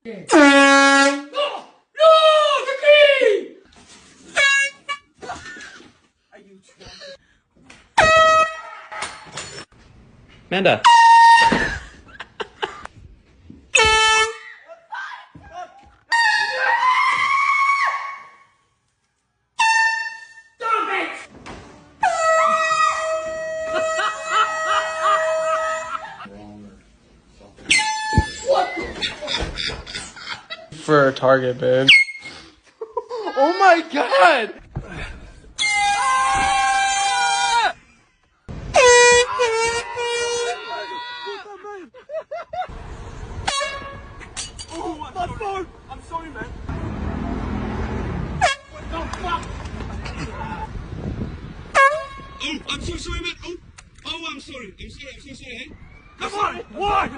No! No! The key! Are you trying? Amanda. Stop it! For a target, babe. Oh my god! Oh, my phone! I'm sorry, man. Oh, fuck! Oh, I'm so sorry, man. Oh, I'm sorry. I'm so sorry, hey? Come on! What?